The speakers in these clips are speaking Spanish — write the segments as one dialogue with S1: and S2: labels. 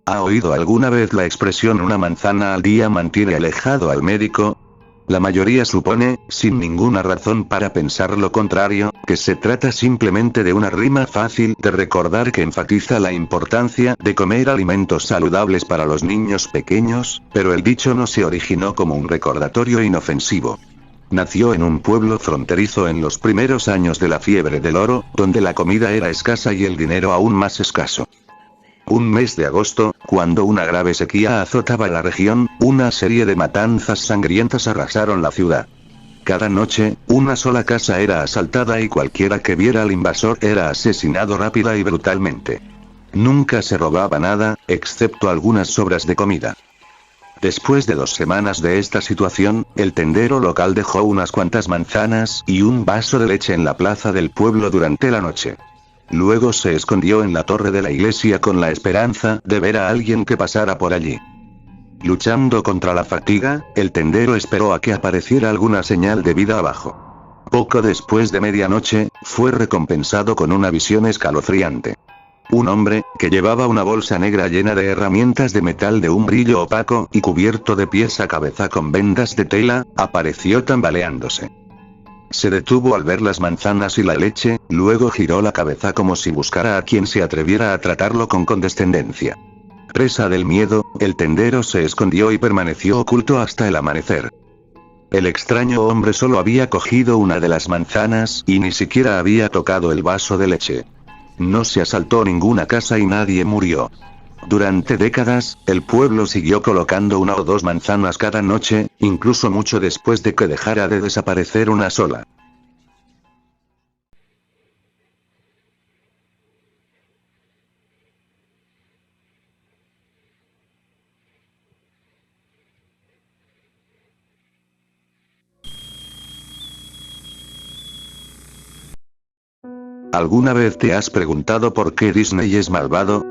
S1: ¿Ha oído alguna vez la expresión una manzana al día mantiene alejado al médico? La mayoría supone, sin ninguna razón para pensar lo contrario, que se trata simplemente de una rima fácil de recordar que enfatiza la importancia de comer alimentos saludables para los niños pequeños, pero el dicho no se originó como un recordatorio inofensivo. Nació en un pueblo fronterizo en los primeros años de la fiebre del oro, donde la comida era escasa y el dinero aún más escaso. Un mes de agosto, cuando una grave sequía azotaba la región, una serie de matanzas sangrientas arrasaron la ciudad. Cada noche, una sola casa era asaltada y cualquiera que viera al invasor era asesinado rápida y brutalmente. Nunca se robaba nada, excepto algunas sobras de comida. Después de 2 semanas de esta situación, el tendero local dejó unas cuantas manzanas y un vaso de leche en la plaza del pueblo durante la noche. Luego se escondió en la torre de la iglesia con la esperanza de ver a alguien que pasara por allí. Luchando contra la fatiga, el tendero esperó a que apareciera alguna señal de vida abajo. Poco después de medianoche, fue recompensado con una visión escalofriante. Un hombre, que llevaba una bolsa negra llena de herramientas de metal de un brillo opaco y cubierto de pies a cabeza con vendas de tela, apareció tambaleándose. Se detuvo al ver las manzanas y la leche, luego giró la cabeza como si buscara a quien se atreviera a tratarlo con condescendencia. Presa del miedo, el tendero se escondió y permaneció oculto hasta el amanecer. El extraño hombre solo había cogido una de las manzanas y ni siquiera había tocado el vaso de leche. No se asaltó ninguna casa y nadie murió. Durante décadas, el pueblo siguió colocando 1 o 2 manzanas cada noche, incluso mucho después de que dejara de desaparecer una sola. ¿Alguna vez te has preguntado por qué Disney es malvado?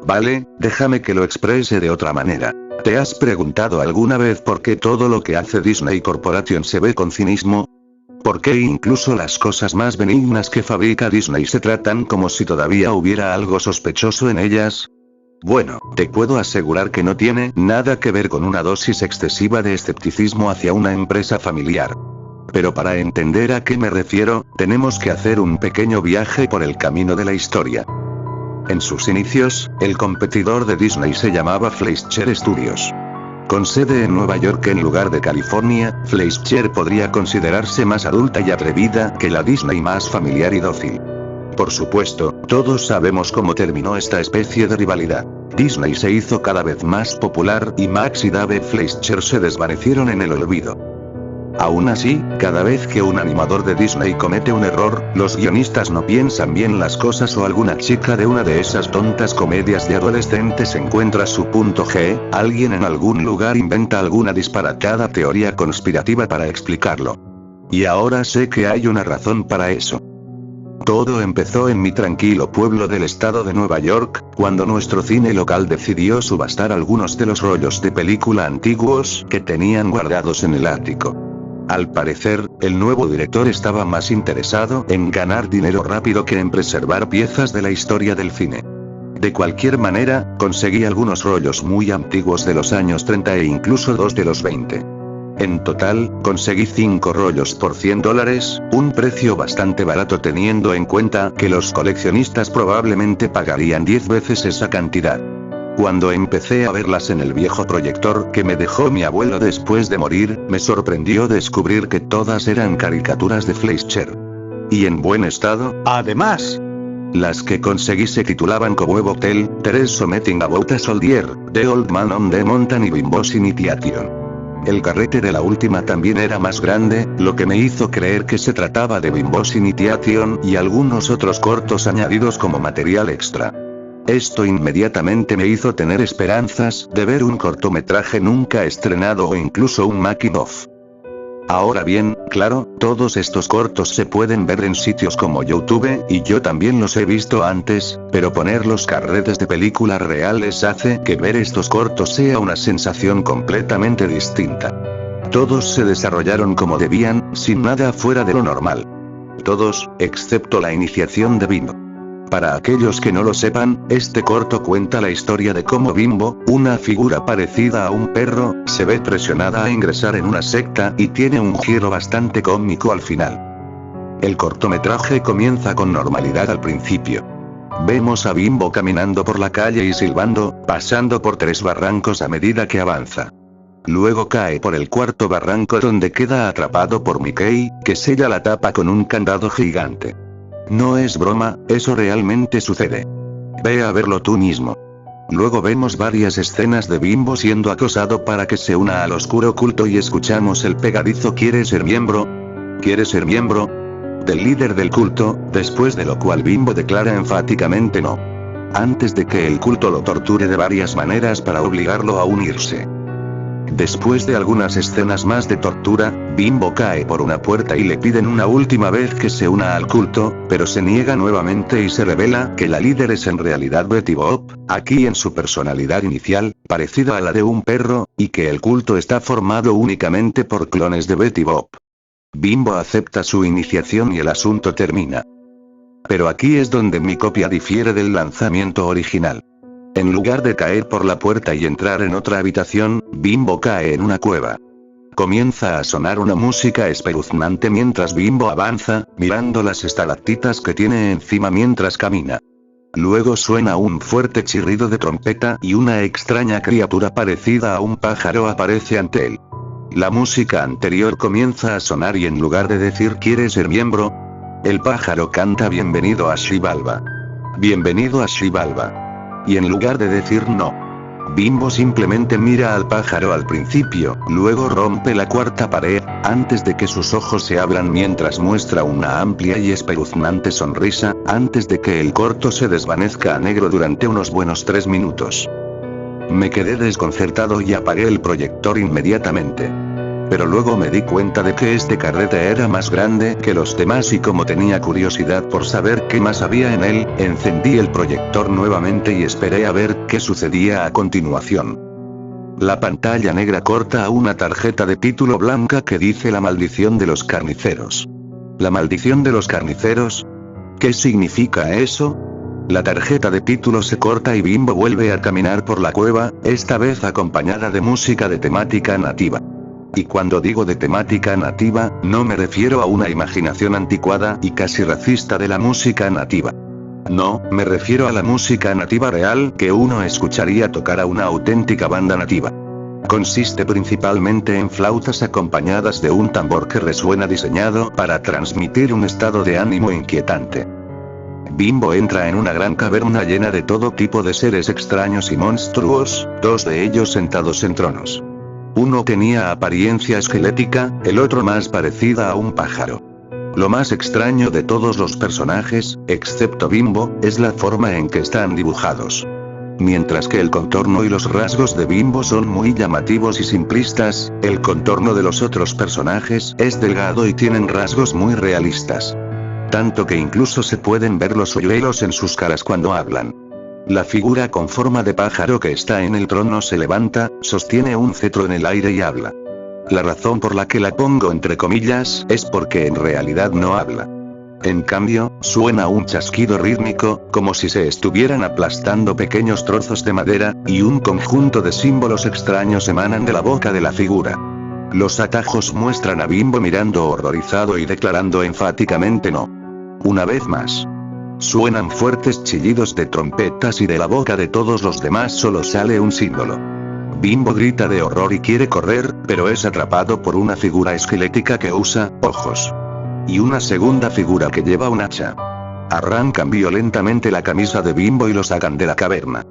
S1: Vale, déjame que lo exprese de otra manera. ¿Te has preguntado alguna vez por qué todo lo que hace Disney Corporation se ve con cinismo? ¿Por qué incluso las cosas más benignas que fabrica Disney se tratan como si todavía hubiera algo sospechoso en ellas? Bueno, te puedo asegurar que no tiene nada que ver con una dosis excesiva de escepticismo hacia una empresa familiar. Pero para entender a qué me refiero, tenemos que hacer un pequeño viaje por el camino de la historia. En sus inicios, el competidor de Disney se llamaba Fleischer Studios. Con sede en Nueva York en lugar de California, Fleischer podría considerarse más adulta y atrevida que la Disney más familiar y dócil. Por supuesto, todos sabemos cómo terminó esta especie de rivalidad. Disney se hizo cada vez más popular y Max y Dave Fleischer se desvanecieron en el olvido. Aún así, cada vez que un animador de Disney comete un error, los guionistas no piensan bien las cosas o alguna chica de una de esas tontas comedias de adolescentes encuentra su punto G, alguien en algún lugar inventa alguna disparatada teoría conspirativa para explicarlo. Y ahora sé que hay una razón para eso. Todo empezó en mi tranquilo pueblo del estado de Nueva York, cuando nuestro cine local decidió subastar algunos de los rollos de película antiguos que tenían guardados en el ático. Al parecer, el nuevo director estaba más interesado en ganar dinero rápido que en preservar piezas de la historia del cine. De cualquier manera, conseguí algunos rollos muy antiguos de los años 30 e incluso 2 de los 20. En total, conseguí 5 rollos por $100, un precio bastante barato teniendo en cuenta que los coleccionistas probablemente pagarían 10 veces esa cantidad. Cuando empecé a verlas en el viejo proyector que me dejó mi abuelo después de morir, me sorprendió descubrir que todas eran caricaturas de Fleischer. Y en buen estado, además. Las que conseguí se titulaban Cowboy Hotel, There's Something About a Soldier, The Old Man on the Mountain y Bimbo's Initiation. El carrete de la última también era más grande, lo que me hizo creer que se trataba de Bimbo's Initiation y algunos otros cortos añadidos como material extra. Esto inmediatamente me hizo tener esperanzas de ver un cortometraje nunca estrenado o incluso un making of. Ahora bien, claro, todos estos cortos se pueden ver en sitios como YouTube, y yo también los he visto antes, pero poner los carretes de películas reales hace que ver estos cortos sea una sensación completamente distinta. Todos se desarrollaron como debían, sin nada fuera de lo normal. Todos, excepto la iniciación de Bimbo. Para aquellos que no lo sepan, este corto cuenta la historia de cómo Bimbo, una figura parecida a un perro, se ve presionada a ingresar en una secta y tiene un giro bastante cómico al final. El cortometraje comienza con normalidad al principio. Vemos a Bimbo caminando por la calle y silbando, pasando por 3 barrancos a medida que avanza. Luego cae por el 4.º barranco donde queda atrapado por Mickey, que sella la tapa con un candado gigante. No es broma, eso realmente sucede. Ve a verlo tú mismo. Luego vemos varias escenas de Bimbo siendo acosado para que se una al oscuro culto y escuchamos el pegadizo ¿quieres ser miembro? ¿Quieres ser miembro? Del líder del culto, después de lo cual Bimbo declara enfáticamente no. Antes de que el culto lo torture de varias maneras para obligarlo a unirse. Después de algunas escenas más de tortura, Bimbo cae por una puerta y le piden una última vez que se una al culto, pero se niega nuevamente y se revela que la líder es en realidad Betty Boop, aquí en su personalidad inicial, parecida a la de un perro, y que el culto está formado únicamente por clones de Betty Boop. Bimbo acepta su iniciación y el asunto termina. Pero aquí es donde mi copia difiere del lanzamiento original. En lugar de caer por la puerta y entrar en otra habitación, Bimbo cae en una cueva. Comienza a sonar una música espeluznante mientras Bimbo avanza, mirando las estalactitas que tiene encima mientras camina. Luego suena un fuerte chirrido de trompeta y una extraña criatura parecida a un pájaro aparece ante él. La música anterior comienza a sonar y en lugar de decir ¿quieres ser miembro? El pájaro canta bienvenido a Xibalba. Bienvenido a Xibalba. Y en lugar de decir no. Bimbo simplemente mira al pájaro al principio, luego rompe la 4.ª pared, antes de que sus ojos se abran mientras muestra una amplia y espeluznante sonrisa, antes de que el corto se desvanezca a negro durante unos buenos 3 minutos. Me quedé desconcertado y apagué el proyector inmediatamente. Pero luego me di cuenta de que este carrete era más grande que los demás y como tenía curiosidad por saber qué más había en él, encendí el proyector nuevamente y esperé a ver qué sucedía a continuación. La pantalla negra corta a una tarjeta de título blanca que dice La maldición de los carniceros. ¿La maldición de los carniceros? ¿Qué significa eso? La tarjeta de título se corta y Bimbo vuelve a caminar por la cueva, esta vez acompañada de música de temática nativa. Y cuando digo de temática nativa, no me refiero a una imaginación anticuada y casi racista de la música nativa. No, me refiero a la música nativa real que uno escucharía tocar a una auténtica banda nativa. Consiste principalmente en flautas acompañadas de un tambor que resuena diseñado para transmitir un estado de ánimo inquietante. Bimbo entra en una gran caverna llena de todo tipo de seres extraños y monstruos, 2 de ellos sentados en tronos. Uno tenía apariencia esquelética, el otro más parecida a un pájaro. Lo más extraño de todos los personajes, excepto Bimbo, es la forma en que están dibujados. Mientras que el contorno y los rasgos de Bimbo son muy llamativos y simplistas, el contorno de los otros personajes es delgado y tienen rasgos muy realistas. Tanto que incluso se pueden ver los hoyuelos en sus caras cuando hablan. La figura con forma de pájaro que está en el trono se levanta, sostiene un cetro en el aire y habla. La razón por la que la pongo entre comillas es porque en realidad no habla. En cambio, suena un chasquido rítmico, como si se estuvieran aplastando pequeños trozos de madera, y un conjunto de símbolos extraños emanan de la boca de la figura. Los atajos muestran a Bimbo mirando horrorizado y declarando enfáticamente no. Una vez más. Suenan fuertes chillidos de trompetas y de la boca de todos los demás solo sale un símbolo. Bimbo grita de horror y quiere correr, pero es atrapado por una figura esquelética que usa ojos. Y una segunda figura que lleva un hacha. Arrancan violentamente la camisa de Bimbo y lo sacan de la caverna.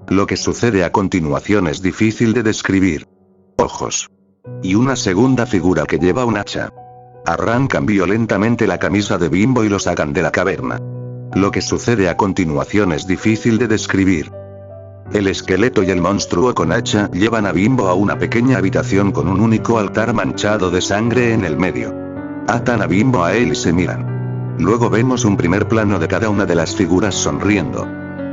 S1: Lo que sucede a continuación es difícil de describir. Ojos. Y una segunda figura que lleva un hacha. Arrancan violentamente la camisa de Bimbo y lo sacan de la caverna. Lo que sucede a continuación es difícil de describir. El esqueleto y el monstruo con hacha llevan a Bimbo a una pequeña habitación con un único altar manchado de sangre en el medio. Atan a Bimbo a él y se miran. Luego vemos un primer plano de cada una de las figuras sonriendo.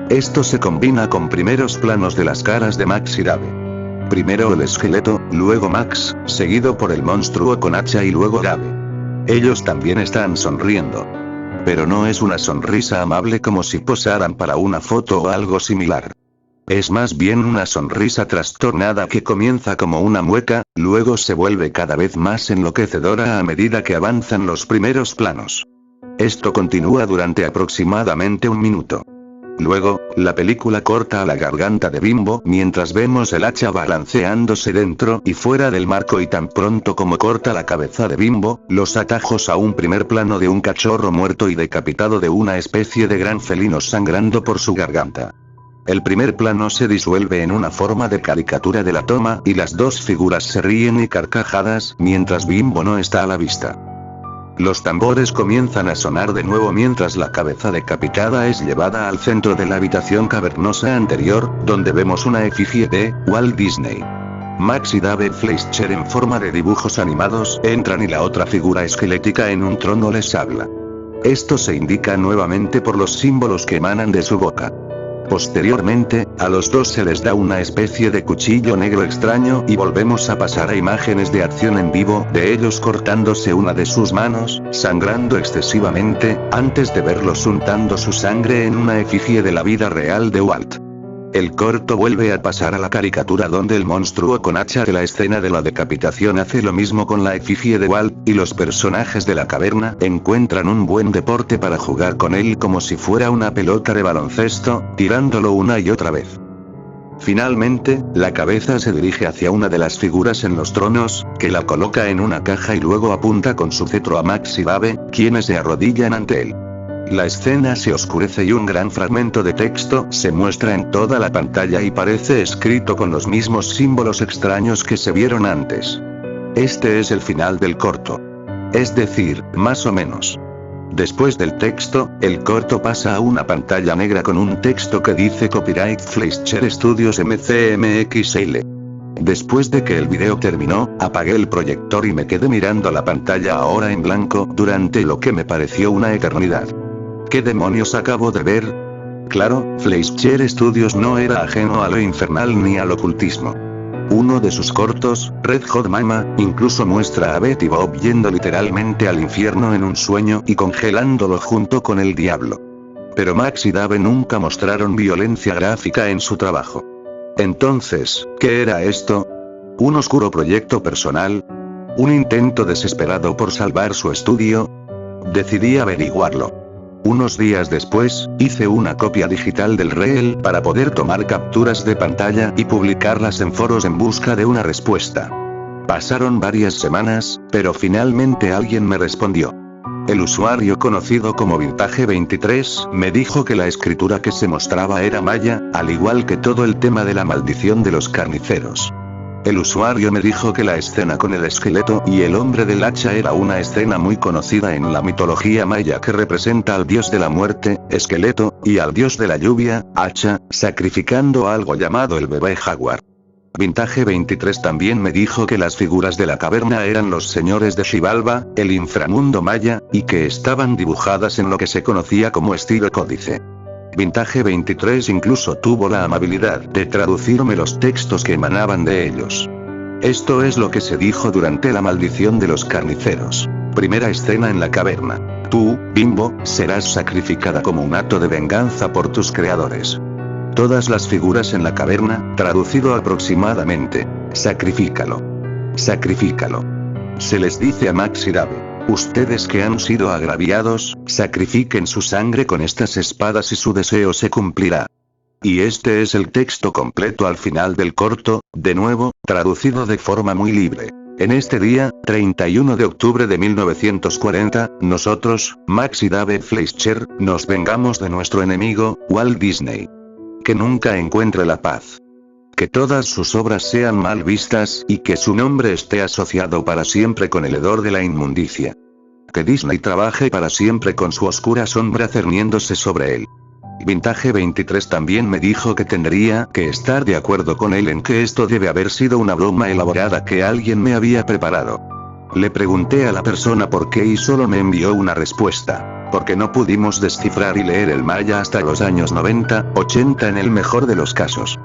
S1: Esto se combina con primeros planos de las caras de Max y Gabe. Primero el esqueleto, luego Max, seguido por el monstruo con hacha y luego Gabe. Ellos también están sonriendo. Pero no es una sonrisa amable como si posaran para una foto o algo similar. Es más bien una sonrisa trastornada que comienza como una mueca, luego se vuelve cada vez más enloquecedora a medida que avanzan los primeros planos. Esto continúa durante aproximadamente un minuto. Luego, la película corta a la garganta de Bimbo mientras vemos el hacha balanceándose dentro y fuera del marco, y tan pronto como corta la cabeza de Bimbo, los atajos a un primer plano de un cachorro muerto y decapitado de una especie de gran felino sangrando por su garganta. El primer plano se disuelve en una forma de caricatura de la toma y las dos figuras se ríen y carcajadas mientras Bimbo no está a la vista. Los tambores comienzan a sonar de nuevo mientras la cabeza decapitada es llevada al centro de la habitación cavernosa anterior, donde vemos una efigie de Walt Disney. Max y Dave Fleischer en forma de dibujos animados entran y la otra figura esquelética en un trono les habla. Esto se indica nuevamente por los símbolos que emanan de su boca. Posteriormente, a los dos se les da una especie de cuchillo negro extraño y volvemos a pasar a imágenes de acción en vivo de ellos cortándose una de sus manos, sangrando excesivamente, antes de verlos untando su sangre en una efigie de la vida real de Walt. El corto vuelve a pasar a la caricatura donde el monstruo con hacha de la escena de la decapitación hace lo mismo con la efigie de Walt, y los personajes de la caverna encuentran un buen deporte para jugar con él como si fuera una pelota de baloncesto, tirándolo una y otra vez. Finalmente, la cabeza se dirige hacia una de las figuras en los tronos, que la coloca en una caja y luego apunta con su cetro a Max y Dave, quienes se arrodillan ante él. La escena se oscurece y un gran fragmento de texto se muestra en toda la pantalla y parece escrito con los mismos símbolos extraños que se vieron antes. Este es el final del corto. Es decir, más o menos. Después del texto, el corto pasa a una pantalla negra con un texto que dice Copyright Fleischer Studios MCMXL. Después de que el video terminó, apagué el proyector y me quedé mirando la pantalla ahora en blanco durante lo que me pareció una eternidad. ¿Qué demonios acabo de ver? Claro, Fleischer Studios no era ajeno a lo infernal ni al ocultismo. Uno de sus cortos, Red Hot Mama, incluso muestra a Betty Boop yendo literalmente al infierno en un sueño y congelándolo junto con el diablo. Pero Max y Dave nunca mostraron violencia gráfica en su trabajo. Entonces, ¿qué era esto? ¿Un oscuro proyecto personal? ¿Un intento desesperado por salvar su estudio? Decidí averiguarlo. Unos días después, hice una copia digital del reel para poder tomar capturas de pantalla y publicarlas en foros en busca de una respuesta. Pasaron varias semanas, pero finalmente alguien me respondió. El usuario conocido como Vintage23 me dijo que la escritura que se mostraba era maya, al igual que todo el tema de la maldición de los carniceros. El usuario me dijo que la escena con el esqueleto y el hombre del hacha era una escena muy conocida en la mitología maya que representa al dios de la muerte, esqueleto, y al dios de la lluvia, hacha, sacrificando algo llamado el bebé jaguar. Vintage23 también me dijo que las figuras de la caverna eran los señores de Xibalba, el inframundo maya, y que estaban dibujadas en lo que se conocía como estilo códice. Vintage23 incluso tuvo la amabilidad de traducirme los textos que emanaban de ellos. Esto es lo que se dijo durante la maldición de los carniceros. Primera escena en la caverna. Tú, Bimbo, serás sacrificada como un acto de venganza por tus creadores. Todas las figuras en la caverna, traducido aproximadamente. Sacrifícalo. Sacrifícalo. Se les dice a Max y Dave. Ustedes que han sido agraviados, sacrifiquen su sangre con estas espadas y su deseo se cumplirá. Y este es el texto completo al final del corto, de nuevo, traducido de forma muy libre. En este día, 31 de octubre de 1940, nosotros, Max y Dave Fleischer, nos vengamos de nuestro enemigo, Walt Disney. Que nunca encuentre la paz. Que todas sus obras sean mal vistas y que su nombre esté asociado para siempre con el hedor de la inmundicia. Que Disney trabaje para siempre con su oscura sombra cerniéndose sobre él. Vintage23 también me dijo que tendría que estar de acuerdo con él en que esto debe haber sido una broma elaborada que alguien me había preparado. Le pregunté a la persona por qué y solo me envió una respuesta. Porque no pudimos descifrar y leer el maya hasta los años 90, 80 en el mejor de los casos.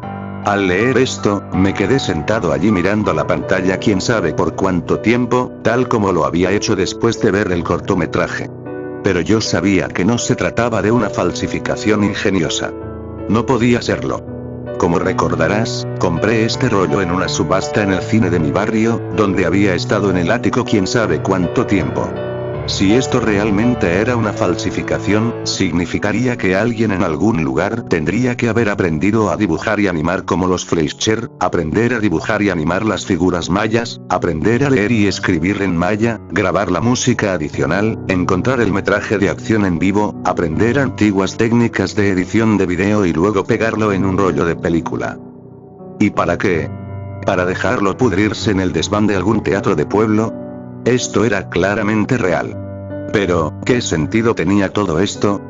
S1: Al leer esto, me quedé sentado allí mirando la pantalla quién sabe por cuánto tiempo, tal como lo había hecho después de ver el cortometraje. Pero yo sabía que no se trataba de una falsificación ingeniosa. No podía serlo. Como recordarás, compré este rollo en una subasta en el cine de mi barrio, donde había estado en el ático quién sabe cuánto tiempo. Si esto realmente era una falsificación, significaría que alguien en algún lugar tendría que haber aprendido a dibujar y animar como los Fleischer, aprender a dibujar y animar las figuras mayas, aprender a leer y escribir en maya, grabar la música adicional, encontrar el metraje de acción en vivo, aprender antiguas técnicas de edición de video y luego pegarlo en un rollo de película. ¿Y para qué? ¿Para dejarlo pudrirse en el desván de algún teatro de pueblo? Esto era claramente real. Pero, ¿qué sentido tenía todo esto?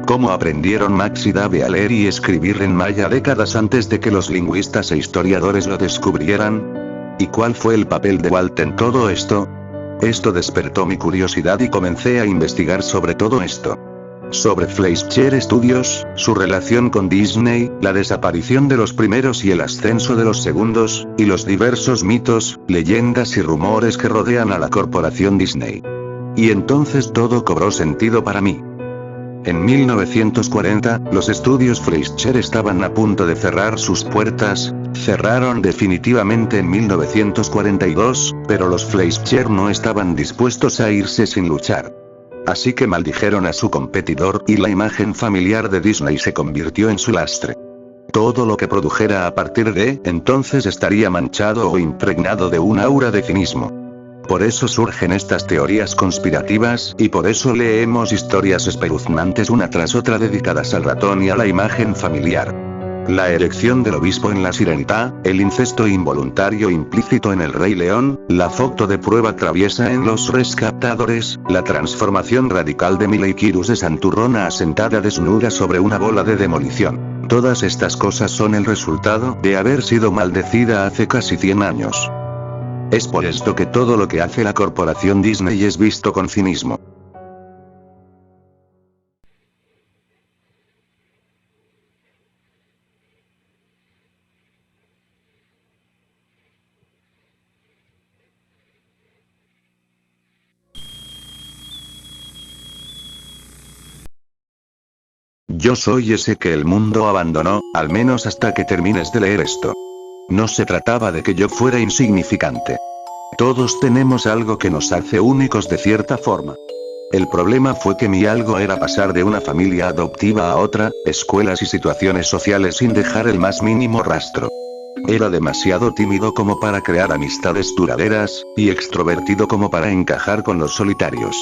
S1: ¿Cómo aprendieron Max y Dave a leer y escribir en maya décadas antes de que los lingüistas e historiadores lo descubrieran? ¿Y cuál fue el papel de Walt en todo esto? Esto despertó mi curiosidad y comencé a investigar sobre todo esto. Sobre Fleischer Studios, su relación con Disney, la desaparición de los primeros y el ascenso de los segundos, y los diversos mitos, leyendas y rumores que rodean a la corporación Disney. Y entonces todo cobró sentido para mí. En 1940, los estudios Fleischer estaban a punto de cerrar sus puertas, cerraron definitivamente en 1942, pero los Fleischer no estaban dispuestos a irse sin luchar. Así que maldijeron a su competidor y la imagen familiar de Disney se convirtió en su lastre. Todo lo que produjera a partir de entonces estaría manchado o impregnado de un aura de cinismo. Por eso surgen estas teorías conspirativas, y por eso leemos historias espeluznantes una tras otra dedicadas al ratón y a la imagen familiar. La erección del obispo en La Sirenita, el incesto involuntario implícito en El Rey León, la foto de prueba traviesa en Los Rescatadores, la transformación radical de Miley Cyrus de santurrona asentada desnuda sobre una bola de demolición. Todas estas cosas son el resultado de haber sido maldecida hace casi 100 años. Es por esto que todo lo que hace la corporación Disney es visto con cinismo. Yo soy ese que el mundo abandonó, al menos hasta que termines de leer esto. No se trataba de que yo fuera insignificante. Todos tenemos algo que nos hace únicos de cierta forma. El problema fue que mi algo era pasar de una familia adoptiva a otra, escuelas y situaciones sociales sin dejar el más mínimo rastro. Era demasiado tímido como para crear amistades duraderas, y extrovertido como para encajar con los solitarios.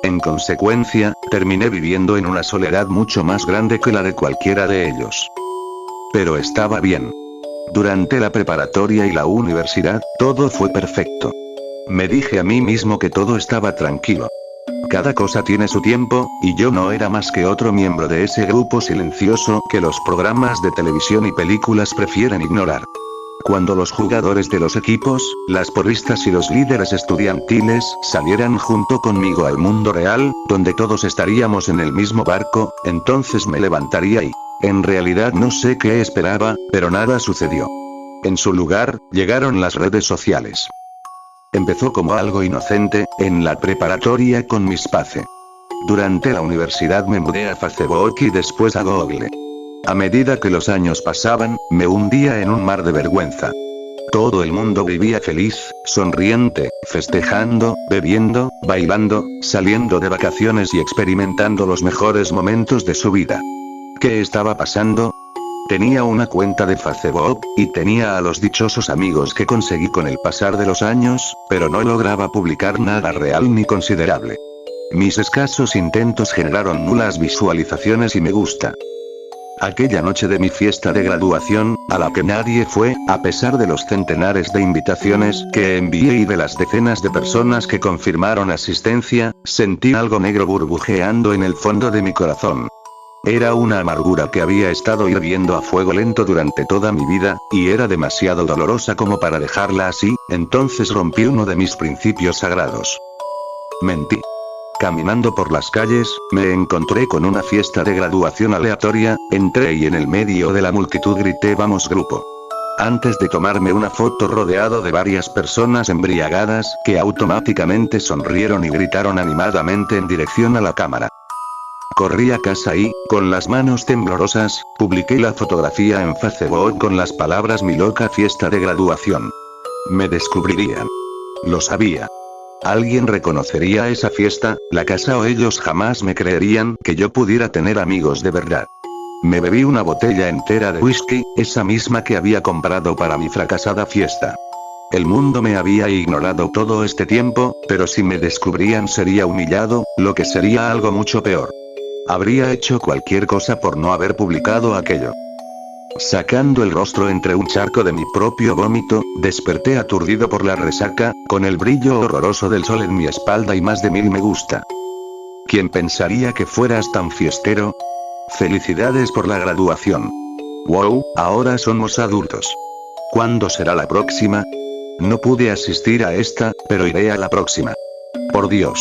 S1: En consecuencia, terminé viviendo en una soledad mucho más grande que la de cualquiera de ellos. Pero estaba bien. Durante la preparatoria y la universidad, todo fue perfecto. Me dije a mí mismo que todo estaba tranquilo. Cada cosa tiene su tiempo, y yo no era más que otro miembro de ese grupo silencioso que los programas de televisión y películas prefieren ignorar. Cuando los jugadores de los equipos, las porristas y los líderes estudiantiles salieran junto conmigo al mundo real, donde todos estaríamos en el mismo barco, entonces me levantaría y... En realidad no sé qué esperaba, pero nada sucedió. En su lugar, llegaron las redes sociales. Empezó como algo inocente, en la preparatoria con Miss Pace. Durante la universidad me mudé a Facebook y después a Google. A medida que los años pasaban, me hundía en un mar de vergüenza. Todo el mundo vivía feliz, sonriente, festejando, bebiendo, bailando, saliendo de vacaciones y experimentando los mejores momentos de su vida. ¿Qué estaba pasando? Tenía una cuenta de Facebook, y tenía a los dichosos amigos que conseguí con el pasar de los años, pero no lograba publicar nada real ni considerable. Mis escasos intentos generaron nulas visualizaciones y me gusta. Aquella noche de mi fiesta de graduación, a la que nadie fue, a pesar de los centenares de invitaciones que envié y de las decenas de personas que confirmaron asistencia, sentí algo negro burbujeando en el fondo de mi corazón. Era una amargura que había estado hirviendo a fuego lento durante toda mi vida, y era demasiado dolorosa como para dejarla así, entonces rompí uno de mis principios sagrados. Mentí. Caminando por las calles, me encontré con una fiesta de graduación aleatoria, entré y en el medio de la multitud grité "Vamos grupo". antes de tomarme una foto rodeado de varias personas embriagadas que automáticamente sonrieron y gritaron animadamente en dirección a la cámara. Corrí a casa y, con las manos temblorosas, publiqué la fotografía en Facebook con las palabras "mi loca fiesta de graduación". Me descubrirían. Lo sabía. Alguien reconocería esa fiesta, la casa o ellos jamás me creerían que yo pudiera tener amigos de verdad. Me bebí una botella entera de whisky, esa misma que había comprado para mi fracasada fiesta. El mundo me había ignorado todo este tiempo, pero si me descubrían sería humillado, lo que sería algo mucho peor. Habría hecho cualquier cosa por no haber publicado aquello. Sacando el rostro entre un charco de mi propio vómito, desperté aturdido por la resaca, con el brillo horroroso del sol en mi espalda y más de 1000 me gusta. ¿Quién pensaría que fueras tan fiestero? Felicidades por la graduación. Wow, ahora somos adultos. ¿Cuándo será la próxima? No pude asistir a esta, pero iré a la próxima. Por Dios.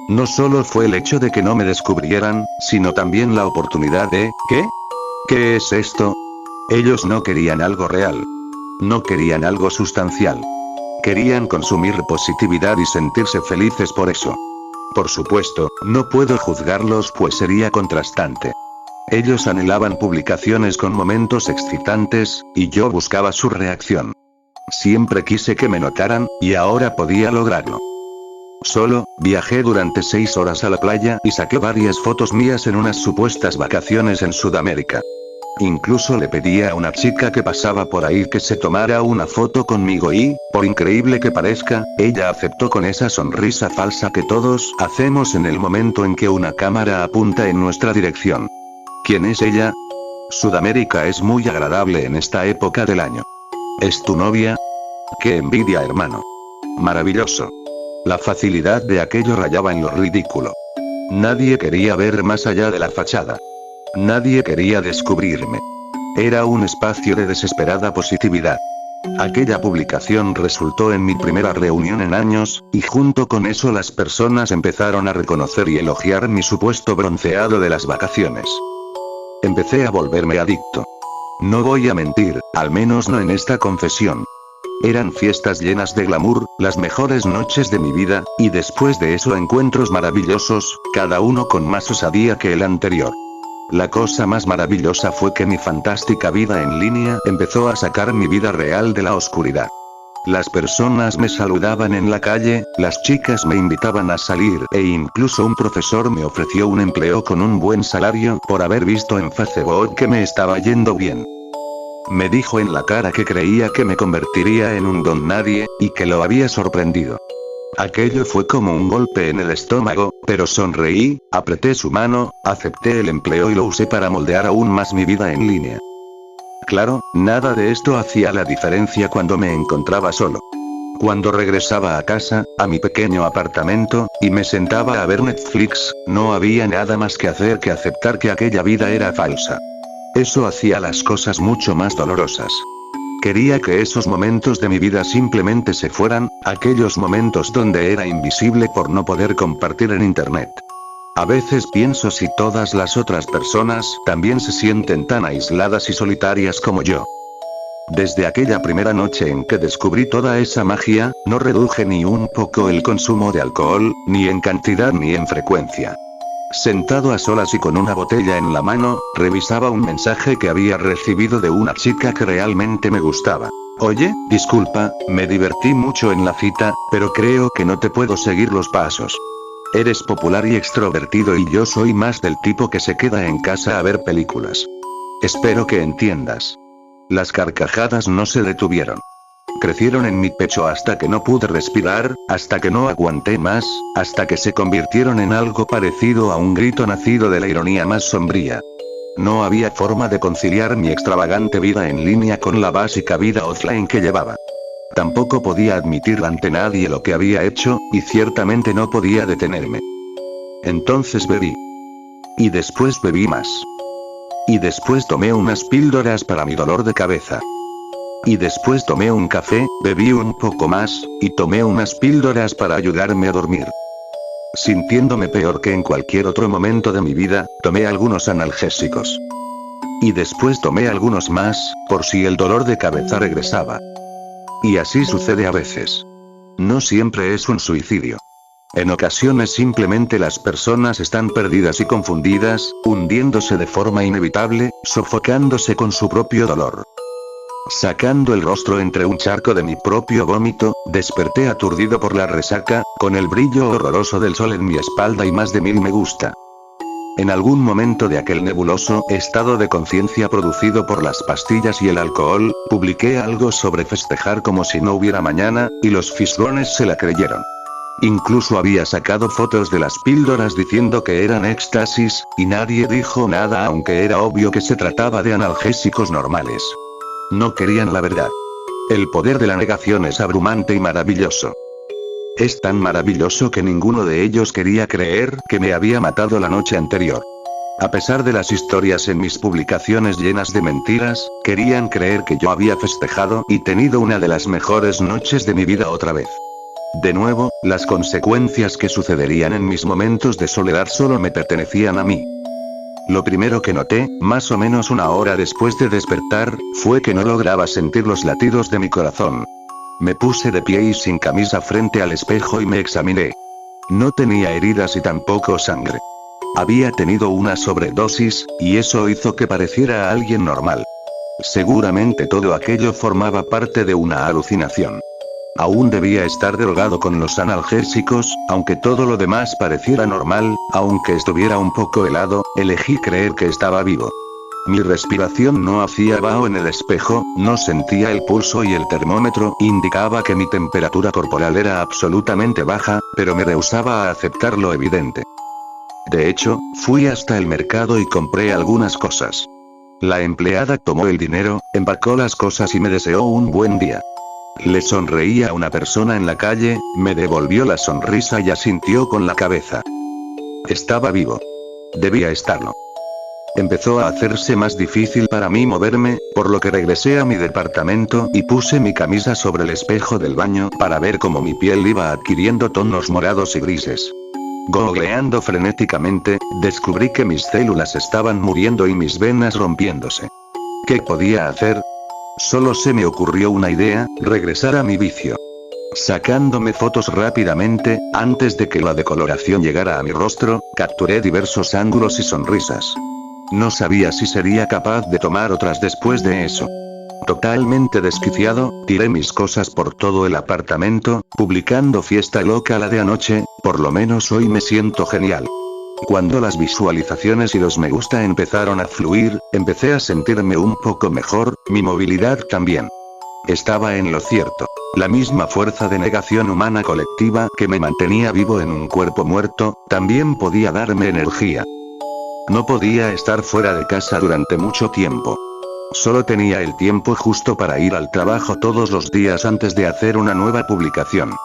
S1: No solo fue el hecho de que no me descubrieran, sino también la oportunidad de, ¿qué? ¿Qué es esto? Ellos no querían algo real. No querían algo sustancial. Querían consumir positividad y sentirse felices por eso. Por supuesto, no puedo juzgarlos pues sería contrastante. Ellos anhelaban publicaciones con momentos excitantes, y yo buscaba su reacción. Siempre quise que me notaran, y ahora podía lograrlo. Solo, viajé durante 6 horas a la playa y saqué varias fotos mías en unas supuestas vacaciones en Sudamérica. Incluso le pedí a una chica que pasaba por ahí que se tomara una foto conmigo y, por increíble que parezca, ella aceptó con esa sonrisa falsa que todos hacemos en el momento en que una cámara apunta en nuestra dirección. ¿Quién es ella? Sudamérica es muy agradable en esta época del año. ¿Es tu novia? ¡Qué envidia, hermano! Maravilloso. La facilidad de aquello rayaba en lo ridículo. Nadie quería ver más allá de la fachada. Nadie quería descubrirme. Era un espacio de desesperada positividad. Aquella publicación resultó en mi primera reunión en años, y junto con eso las personas empezaron a reconocer y elogiar mi supuesto bronceado de las vacaciones. Empecé a volverme adicto. No voy a mentir, al menos no en esta confesión. Eran fiestas llenas de glamour, las mejores noches de mi vida, y después de eso encuentros maravillosos, cada uno con más osadía que el anterior. La cosa más maravillosa fue que mi fantástica vida en línea empezó a sacar mi vida real de la oscuridad. Las personas me saludaban en la calle, las chicas me invitaban a salir e incluso un profesor me ofreció un empleo con un buen salario por haber visto en Facebook que me estaba yendo bien. Me dijo en la cara que creía que me convertiría en un don nadie, y que lo había sorprendido. Aquello fue como un golpe en el estómago, pero sonreí, apreté su mano, acepté el empleo y lo usé para moldear aún más mi vida en línea. Claro, nada de esto hacía la diferencia cuando me encontraba solo. Cuando regresaba a casa, a mi pequeño apartamento, y me sentaba a ver Netflix, no había nada más que hacer que aceptar que aquella vida era falsa. Eso hacía las cosas mucho más dolorosas. Quería que esos momentos de mi vida simplemente se fueran, aquellos momentos donde era invisible por no poder compartir en internet. A veces pienso si todas las otras personas también se sienten tan aisladas y solitarias como yo. Desde aquella primera noche en que descubrí toda esa magia, no reduje ni un poco el consumo de alcohol, ni en cantidad ni en frecuencia. Sentado a solas y con una botella en la mano, revisaba un mensaje que había recibido de una chica que realmente me gustaba. Oye, disculpa, me divertí mucho en la cita, pero creo que no te puedo seguir los pasos. Eres popular y extrovertido y yo soy más del tipo que se queda en casa a ver películas. Espero que entiendas. Las carcajadas no se detuvieron. Crecieron en mi pecho hasta que no pude respirar, hasta que no aguanté más, hasta que se convirtieron en algo parecido a un grito nacido de la ironía más sombría. No había forma de conciliar mi extravagante vida en línea con la básica vida offline que llevaba. Tampoco podía admitir ante nadie lo que había hecho, y ciertamente no podía detenerme. Entonces bebí. Y después bebí más. Y después tomé unas píldoras para mi dolor de cabeza. Y después tomé un café, bebí un poco más, y tomé unas píldoras para ayudarme a dormir. Sintiéndome peor que en cualquier otro momento de mi vida, tomé algunos analgésicos. Y después tomé algunos más, por si el dolor de cabeza regresaba. Y así sucede a veces. No siempre es un suicidio. En ocasiones simplemente las personas están perdidas y confundidas, hundiéndose de forma inevitable, sofocándose con su propio dolor. Sacando el rostro entre un charco de mi propio vómito, desperté aturdido por la resaca, con el brillo horroroso del sol en mi espalda y más de 1000 me gusta. En algún momento de aquel nebuloso estado de conciencia producido por las pastillas y el alcohol, publiqué algo sobre festejar como si no hubiera mañana, y los fisgones se la creyeron. Incluso había sacado fotos de las píldoras diciendo que eran éxtasis, y nadie dijo nada aunque era obvio que se trataba de analgésicos normales. No querían la verdad. El poder de la negación es abrumante y maravilloso. Es tan maravilloso que ninguno de ellos quería creer que me había matado la noche anterior. A pesar de las historias en mis publicaciones llenas de mentiras, querían creer que yo había festejado y tenido una de las mejores noches de mi vida otra vez. De nuevo, las consecuencias que sucederían en mis momentos de soledad solo me pertenecían a mí. Lo primero que noté, más o menos una hora después de despertar, fue que no lograba sentir los latidos de mi corazón. Me puse de pie y sin camisa frente al espejo y me examiné. No tenía heridas y tampoco sangre. Había tenido una sobredosis, y eso hizo que pareciera a alguien normal. Seguramente todo aquello formaba parte de una alucinación. Aún debía estar drogado con los analgésicos, aunque todo lo demás pareciera normal, aunque estuviera un poco helado, elegí creer que estaba vivo. Mi respiración no hacía vaho en el espejo, no sentía el pulso y el termómetro indicaba que mi temperatura corporal era absolutamente baja, pero me rehusaba a aceptar lo evidente. De hecho, fui hasta el mercado y compré algunas cosas. La empleada tomó el dinero, empacó las cosas y me deseó un buen día. Le sonreí a una persona en la calle, me devolvió la sonrisa y asintió con la cabeza. Estaba vivo. Debía estarlo. Empezó a hacerse más difícil para mí moverme, por lo que regresé a mi departamento y puse mi camisa sobre el espejo del baño para ver cómo mi piel iba adquiriendo tonos morados y grises. Googleando frenéticamente, descubrí que mis células estaban muriendo y mis venas rompiéndose. ¿Qué podía hacer? Solo se me ocurrió una idea, regresar a mi vicio. Sacándome fotos rápidamente, antes de que la decoloración llegara a mi rostro, capturé diversos ángulos y sonrisas. No sabía si sería capaz de tomar otras después de eso. Totalmente desquiciado, tiré mis cosas por todo el apartamento, publicando fiesta loca la de anoche, por lo menos hoy me siento genial. Cuando las visualizaciones y los me gusta empezaron a fluir, empecé a sentirme un poco mejor, mi movilidad también. Estaba en lo cierto. La misma fuerza de negación humana colectiva que me mantenía vivo en un cuerpo muerto, también podía darme energía. No podía estar fuera de casa durante mucho tiempo. Solo tenía el tiempo justo para ir al trabajo todos los días antes de hacer una nueva publicación.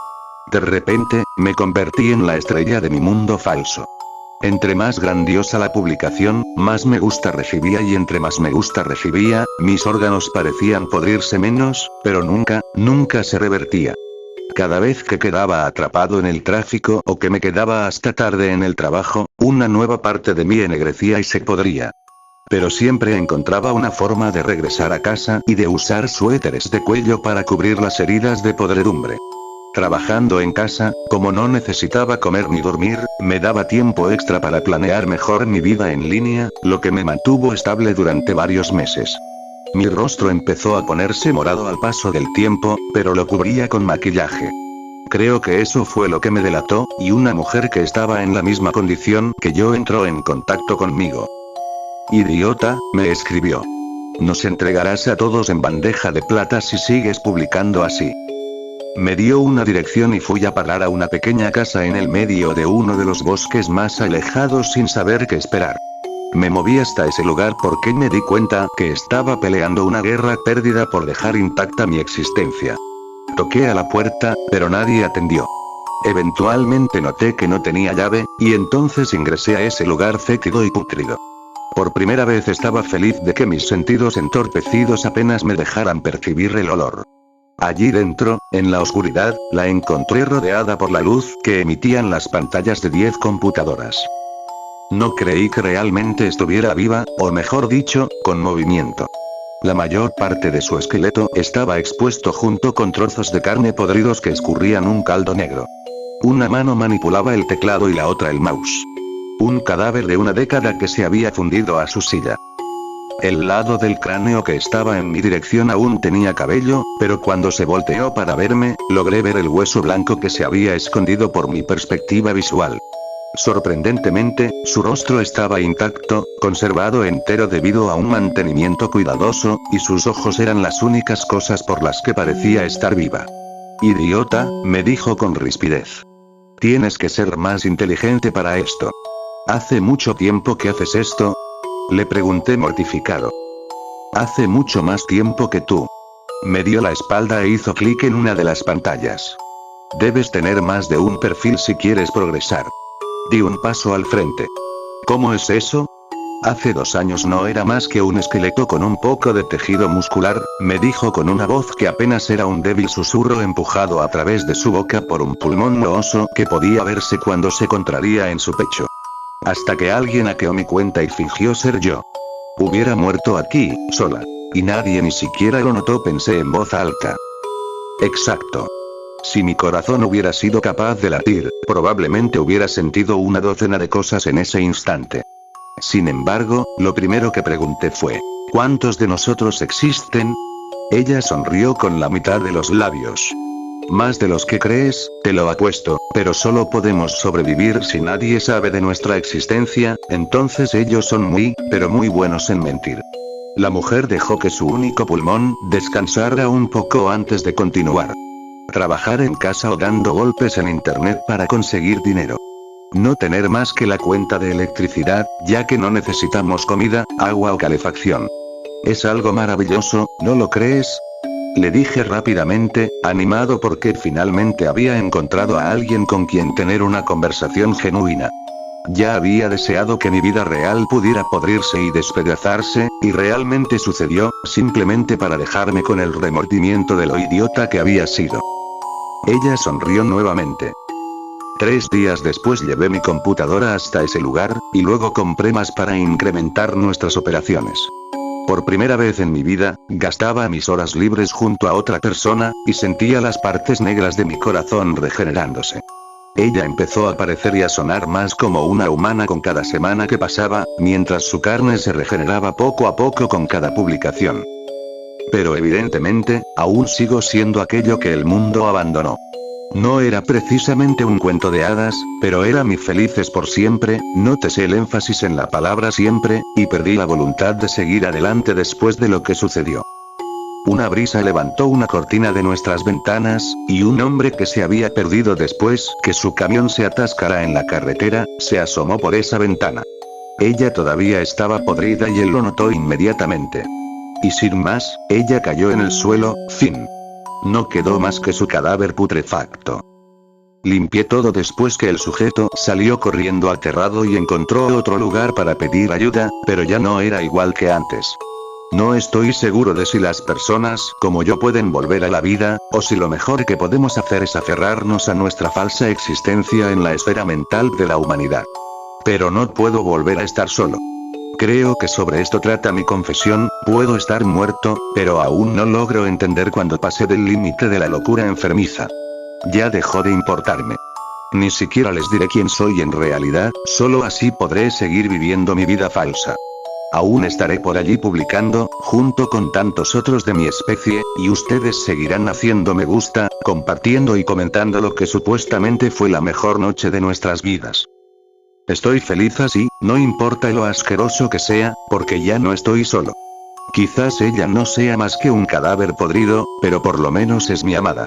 S1: De repente, me convertí en la estrella de mi mundo falso. Entre más grandiosa la publicación, más me gusta recibía y entre más me gusta recibía, mis órganos parecían podrirse menos, pero nunca se revertía. Cada vez que quedaba atrapado en el tráfico o que me quedaba hasta tarde en el trabajo, una nueva parte de mí ennegrecía y se podría. Pero siempre encontraba una forma de regresar a casa y de usar suéteres de cuello para cubrir las heridas de podredumbre. Trabajando en casa, como no necesitaba comer ni dormir, me daba tiempo extra para planear mejor mi vida en línea, lo que me mantuvo estable durante varios meses. Mi rostro empezó a ponerse morado al paso del tiempo, pero lo cubría con maquillaje. Creo que eso fue lo que me delató, y una mujer que estaba en la misma condición que yo entró en contacto conmigo. Idiota, me escribió. Nos entregarás a todos en bandeja de plata si sigues publicando así. Me dio una dirección y fui a parar a una pequeña casa en el medio de uno de los bosques más alejados sin saber qué esperar. Me moví hasta ese lugar porque me di cuenta que estaba peleando una guerra perdida por dejar intacta mi existencia. Toqué a la puerta, pero nadie atendió. Eventualmente noté que no tenía llave, y entonces ingresé a ese lugar fétido y pútrido. Por primera vez estaba feliz de que mis sentidos entorpecidos apenas me dejaran percibir el olor. Allí dentro, en la oscuridad, la encontré rodeada por la luz que emitían las pantallas de 10 computadoras. No creí que realmente estuviera viva, o mejor dicho, con movimiento. La mayor parte de su esqueleto estaba expuesto junto con trozos de carne podridos que escurrían un caldo negro. Una mano manipulaba el teclado y la otra el mouse. Un cadáver de una década que se había fundido a su silla. El lado del cráneo que estaba en mi dirección aún tenía cabello, pero cuando se volteó para verme, logré ver el hueso blanco que se había escondido por mi perspectiva visual. Sorprendentemente, su rostro estaba intacto, conservado entero debido a un mantenimiento cuidadoso, y sus ojos eran las únicas cosas por las que parecía estar viva. Idiota, me dijo con rispidez. Tienes que ser más inteligente para esto. ¿Hace mucho tiempo que haces esto? Le pregunté mortificado. Hace mucho más tiempo que tú. Me dio la espalda e hizo clic en una de las pantallas. Debes tener más de un perfil si quieres progresar. Di un paso al frente. ¿Cómo es eso? Hace 2 años no era más que un esqueleto con un poco de tejido muscular, me dijo con una voz que apenas era un débil susurro empujado a través de su boca por un pulmón mohoso que podía verse cuando se contraía en su pecho. Hasta que alguien hackeó mi cuenta y fingió ser yo. Hubiera muerto aquí, sola. Y nadie ni siquiera lo notó, pensé en voz alta. Exacto. Si mi corazón hubiera sido capaz de latir, probablemente hubiera sentido una docena de cosas en ese instante. Sin embargo, lo primero que pregunté fue, ¿cuántos de nosotros existen? Ella sonrió con la mitad de los labios. Más de los que crees, te lo apuesto, pero solo podemos sobrevivir si nadie sabe de nuestra existencia, entonces ellos son muy, pero muy buenos en mentir. La mujer dejó que su único pulmón descansara un poco antes de continuar. Trabajar en casa o dando golpes en internet para conseguir dinero. No tener más que la cuenta de electricidad, ya que no necesitamos comida, agua o calefacción. Es algo maravilloso, ¿no lo crees? Le dije rápidamente, animado porque finalmente había encontrado a alguien con quien tener una conversación genuina. Ya había deseado que mi vida real pudiera podrirse y despedazarse, y realmente sucedió, simplemente para dejarme con el remordimiento de lo idiota que había sido. Ella sonrió nuevamente. 3 días después llevé mi computadora hasta ese lugar, y luego compré más para incrementar nuestras operaciones. Por primera vez en mi vida, gastaba mis horas libres junto a otra persona, y sentía las partes negras de mi corazón regenerándose. Ella empezó a parecer y a sonar más como una humana con cada semana que pasaba, mientras su carne se regeneraba poco a poco con cada publicación. Pero evidentemente, aún sigo siendo aquello que el mundo abandonó. No era precisamente un cuento de hadas, pero era mi felices por siempre, nótese el énfasis en la palabra siempre, y perdí la voluntad de seguir adelante después de lo que sucedió. Una brisa levantó una cortina de nuestras ventanas, y un hombre que se había perdido después que su camión se atascara en la carretera, se asomó por esa ventana. Ella todavía estaba podrida y él lo notó inmediatamente. Y sin más, ella cayó en el suelo, fin. No quedó más que su cadáver putrefacto. Limpié todo después que el sujeto salió corriendo aterrado y encontró otro lugar para pedir ayuda, pero ya no era igual que antes. No estoy seguro de si las personas como yo pueden volver a la vida, o si lo mejor que podemos hacer es aferrarnos a nuestra falsa existencia en la esfera mental de la humanidad. Pero no puedo volver a estar solo. Creo que sobre esto trata mi confesión, puedo estar muerto, pero aún no logro entender cuándo pasé del límite de la locura enfermiza. Ya dejó de importarme. Ni siquiera les diré quién soy en realidad, solo así podré seguir viviendo mi vida falsa. Aún estaré por allí publicando, junto con tantos otros de mi especie, y ustedes seguirán haciendo me gusta, compartiendo y comentando lo que supuestamente fue la mejor noche de nuestras vidas. Estoy feliz así, no importa lo asqueroso que sea, porque ya no estoy solo. Quizás ella no sea más que un cadáver podrido, pero por lo menos es mi amada.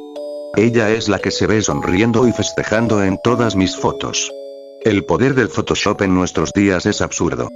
S1: Ella es la que se ve sonriendo y festejando en todas mis fotos. El poder del Photoshop en nuestros días es absurdo.